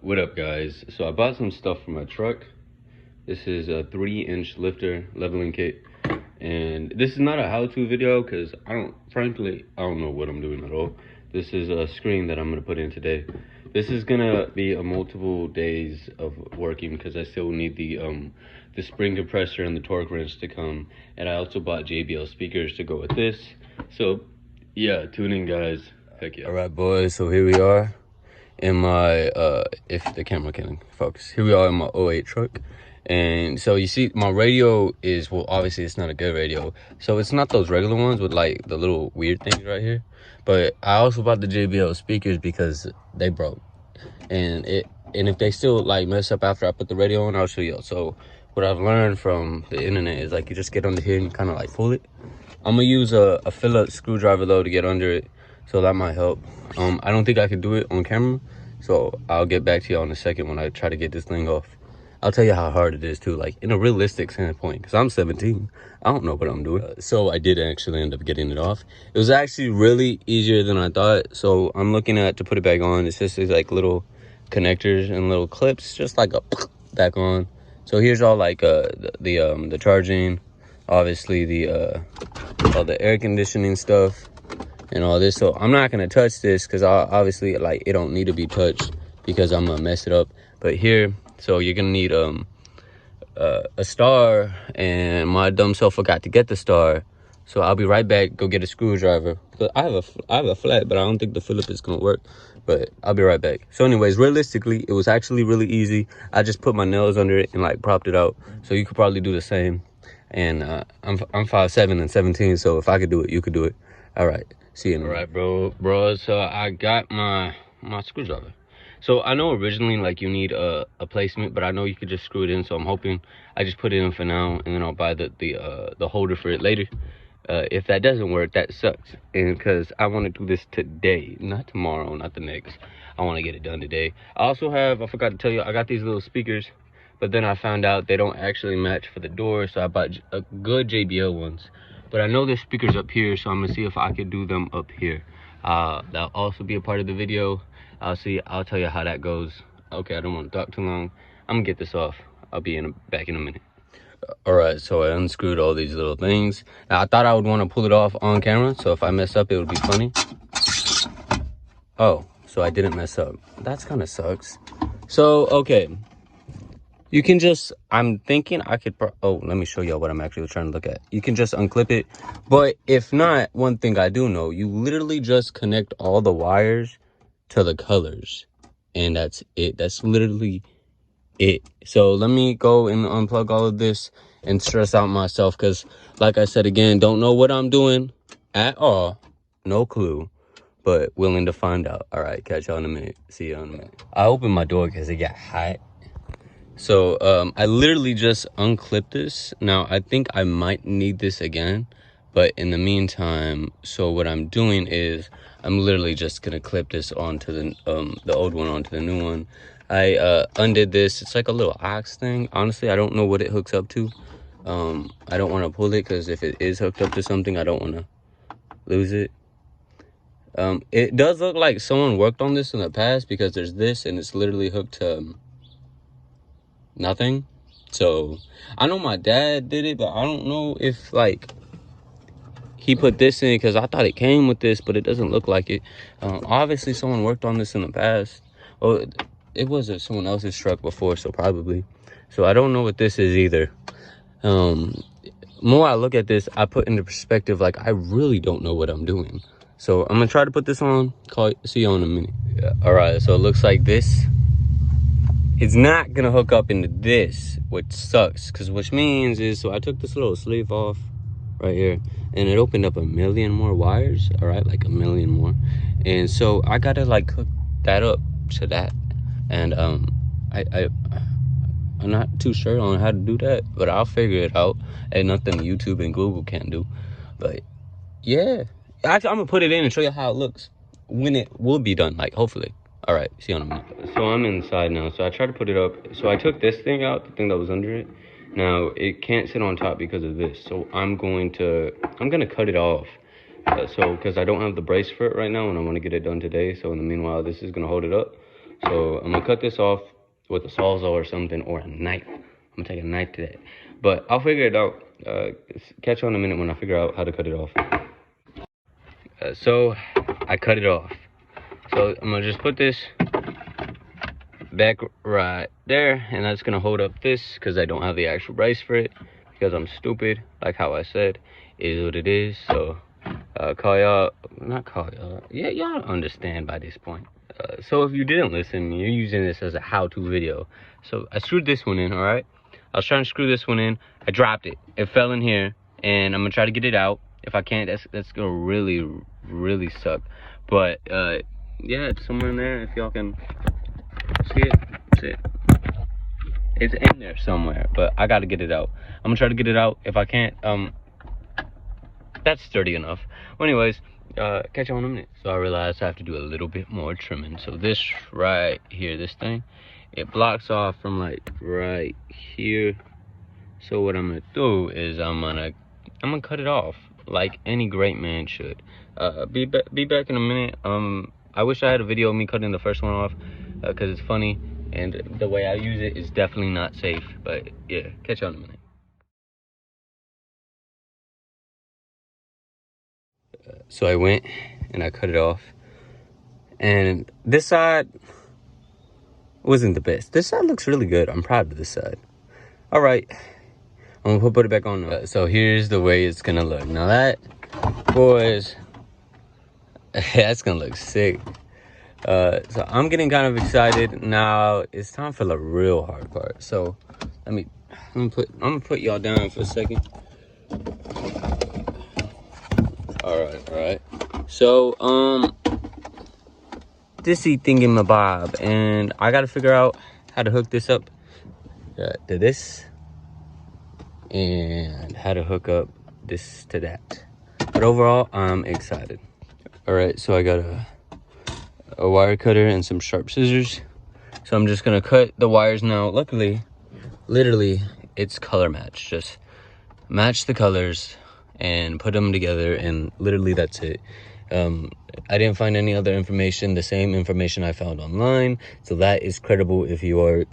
What up, guys? So I bought some stuff for my truck. This is a 3-inch lifter leveling kit, and this is not a how-to video because frankly I don't know what I'm doing at all. This is a screen that I'm gonna put in today. This is gonna be a multiple days of working because I still need the spring compressor and the torque wrench to come, and I also bought JBL speakers to go with this. So yeah, tune in, guys. Heck yeah. All right, boys. So here we are in my if the camera can focus, here we are in my '08 truck. And so you see my radio is, well, obviously it's not a good radio, so it's not those regular ones with like the little weird things right here. But I also bought the JBL speakers because they broke, and if they still like mess up after I put the radio on, I'll show you. So what I've learned from the internet is like you just get under here and kind of like pull it. I'm gonna use a Phillips screwdriver though to get under it, so that might help. I don't think I can do it on camera, so I'll get back to y'all in a second when I try to get this thing off. I'll tell you how hard it is too, like in a realistic standpoint, because I'm 17. I don't know what I'm doing. So I did actually end up getting it off. It was actually really easier than I thought. So I'm looking at to put it back on. It's just these like little connectors and little clips, just like a back on. So here's all like the charging, obviously all the air conditioning stuff and all this. So I'm not gonna touch this because obviously like it don't need to be touched because I'm gonna mess it up. But here, so you're gonna need a star, and my dumb self forgot to get the star, so I'll be right back. Go get a screwdriver. I have a flat, but I don't think the Phillips is gonna work. But I'll be right back. So anyways, realistically, it was actually really easy. I just put my nails under it and like propped it out. So you could probably do the same. And I'm 5'7" and 17, so if I could do it, you could do it. All right, see you in a minute. All right, bro. So I got my screwdriver. So I know originally like you need a placement, but I know you could just screw it in. So I'm hoping I just put it in for now, and then I'll buy the holder for it later. If that doesn't work, that sucks. And because I want to do this today, not tomorrow, not the next. I want to get it done today. I also have, I forgot to tell you, I got these little speakers, but then I found out they don't actually match for the door, so I bought a good JBL ones. But I know there's speakers up here, so I'm gonna see if I could do them up here. That'll also be a part of the video. I'll tell you how that goes. Okay, I don't want to talk too long. I'm gonna get this off. I'll be back in a minute. All right, so I unscrewed all these little things. Now, I thought I would want to pull it off on camera, so if I mess up, it would be funny. Oh, so I didn't mess up. That's kind of sucks. So, okay. You can just, I'm thinking I could, oh, let me show y'all what I'm actually trying to look at. You can just unclip it. But if not, one thing I do know, you literally just connect all the wires to the colors. And that's it. That's literally it. So let me go and unplug all of this and stress out myself, because like I said again, don't know what I'm doing at all. No clue, but willing to find out. All right, catch y'all in a minute. See y'all in a minute. I opened my door because it got hot. So I literally just unclipped this. Now I think I might need this again, but in the meantime, so what I'm doing is I'm literally just gonna clip this onto the old one onto the new one. I undid this. It's like a little ox thing. Honestly, I don't know what it hooks up to. I don't want to pull it because if it is hooked up to something, I don't want to lose it. It does look like someone worked on this in the past because there's this and it's literally hooked to nothing. So I know my dad did it, but I don't know if like he put this in, because I thought it came with this, but it doesn't look like it. Obviously someone worked on this in the past. Oh, it was someone else's truck before, so probably. So I don't know what this is either. More I look at this, I put into perspective, like I really don't know what I'm doing. So I'm gonna try to put this on. See you in a minute. Yeah. All right, so it looks like this. It's not gonna hook up into this, which sucks, which means is, so I took this little sleeve off right here, and it opened up a million more wires. All right, like a million more. And so I gotta like hook that up to that. And I'm not too sure on how to do that, but I'll figure it out. Ain't nothing YouTube and Google can't do. But yeah, actually, I'm gonna put it in and show you how it looks when it will be done, like hopefully. All right, see you in a minute. So I'm inside now, so I tried to put it up. So I took this thing out, the thing that was under it. Now it can't sit on top because of this, so I'm gonna cut it off. So because I don't have the brace for it right now and I want to get it done today, so in the meanwhile this is gonna hold it up. So I'm gonna cut this off with a sawzall or something, or a knife. I'm gonna take a knife today, but I'll figure it out. Catch you in a minute when I figure out how to cut it off. So I cut it off. So I'm gonna just put this back right there, and that's gonna hold up this because I don't have the actual brace for it because I'm stupid, like how I said. It is what it is. So yeah, y'all understand by this point. So if you didn't listen, you're using this as a how-to video. So I screwed this one in, all right? I was trying to screw this one in. I dropped it. It fell in here, and I'm gonna try to get it out. If I can't, that's gonna really suck. But yeah, it's somewhere in there. If y'all can see it. It's in there somewhere, but I gotta get it out. I'm gonna try to get it out. If I can't, that's sturdy enough. Well, anyways, catch you in a minute. So I realized I have to do a little bit more trimming. So this right here, this thing, it blocks off from like right here. So what I'm gonna do is I'm gonna cut it off like any great man should. Be back in a minute. I wish I had a video of me cutting the first one off, because it's funny, and the way I use it is definitely not safe. But yeah, catch you in a minute. So I went and I cut it off, and this side wasn't the best. This side looks really good. I'm proud of this side. All right, I'm gonna put it back on. So here's the way it's gonna look. Now that, boys, that's gonna look sick. So I'm getting kind of excited. Now it's time for the real hard part. So I'm gonna put y'all down for a second. All right. So this thingamabob, and I gotta figure out how to hook this up to this, and how to hook up this to that. But overall, I'm excited. All right, so I got a wire cutter and some sharp scissors. So I'm just gonna cut the wires now. Luckily, literally, it's color match. Just match the colors and put them together, and literally that's it. I didn't find any other information, the same information I found online, so that is credible if you are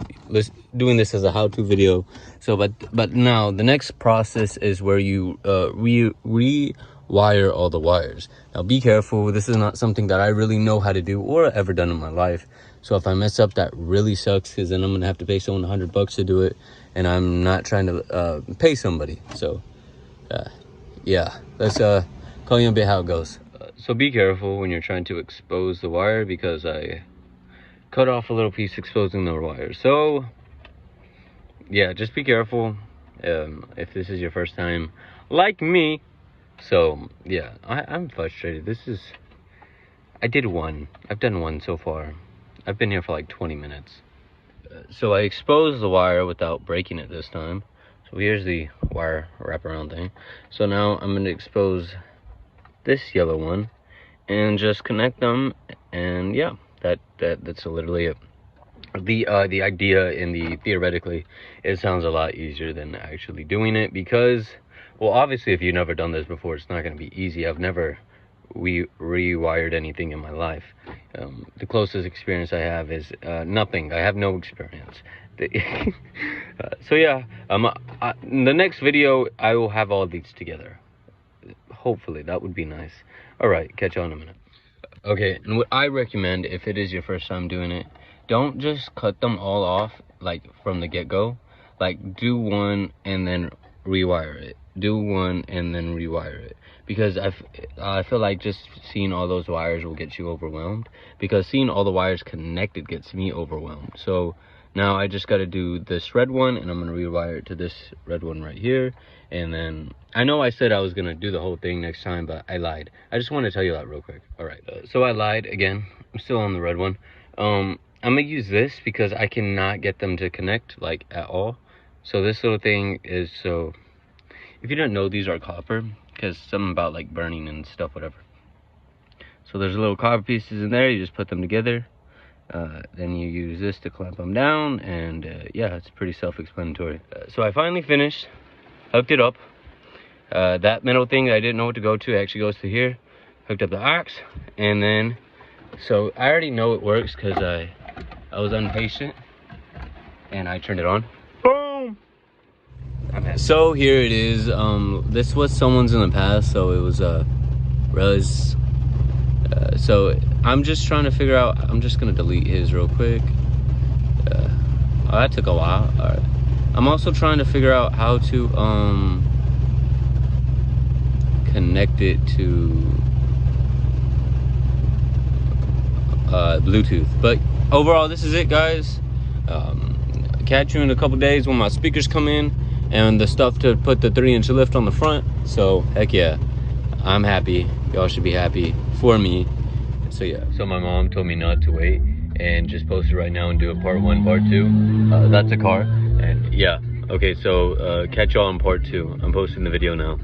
doing this as a how-to video. So but now the next process is where you rewire all the wires. Now be careful, this is not something that I really know how to do or ever done in my life. So if I mess up, that really sucks, because then I'm gonna have to pay someone $100 to do it, and I'm not trying to pay somebody. So yeah, let's call you a bit how it goes. So be careful when you're trying to expose the wire, because I cut off a little piece exposing the wire. So yeah, just be careful if this is your first time like me. So yeah, I'm frustrated. I've done one so far. I've been here for like 20 minutes. So I exposed the wire without breaking it this time. So here's the wire wraparound thing. So now I'm going to expose this yellow one and just connect them, and yeah, that's literally it. The idea and theoretically, it sounds a lot easier than actually doing it, because, well, obviously if you've never done this before, it's not going to be easy. I've never rewired anything in my life. The closest experience I have is nothing. I have no experience. So yeah, the next video I will have all these together. Hopefully, that would be nice. All right, catch you in a minute. Okay, and what I recommend, if it is your first time doing it, don't just cut them all off like from the get-go. Like, do one and then rewire it. Do one and then rewire it. Because I feel like just seeing all those wires will get you overwhelmed. Because seeing all the wires connected gets me overwhelmed. So now I just got to do this red one, and I'm going to rewire it to this red one right here. And then, I know I said I was going to do the whole thing next time, but I lied. I just want to tell you that real quick. All right, so I lied again. I'm still on the red one. I'm going to use this because I cannot get them to connect, like, at all. So this little thing is, so if you don't know, these are copper, because something about like burning and stuff, whatever. So there's little copper pieces in there. You just put them together. Then you use this to clamp them down, and yeah, it's pretty self-explanatory. So I finally finished, hooked it up. That metal thing I didn't know what to go to actually goes to here. Hooked up the aux, and then, so I already know it works because I I was impatient and I turned it on. Boom! So here it is. This was someone's in the past, so it was Rez. So I'm just trying to figure out. I'm just gonna delete his real quick. Oh, that took a while. All right. I'm also trying to figure out how to connect it to Bluetooth. But overall, this is it, guys. Catch you in a couple days when my speakers come in and the stuff to put the 3-inch lift on the front. So heck yeah, I'm happy. Y'all should be happy for me. So yeah. So my mom told me not to wait and just post it right now and do a part 1, part 2. That's a car. And yeah. Okay, so catch y'all in part 2. I'm posting the video now.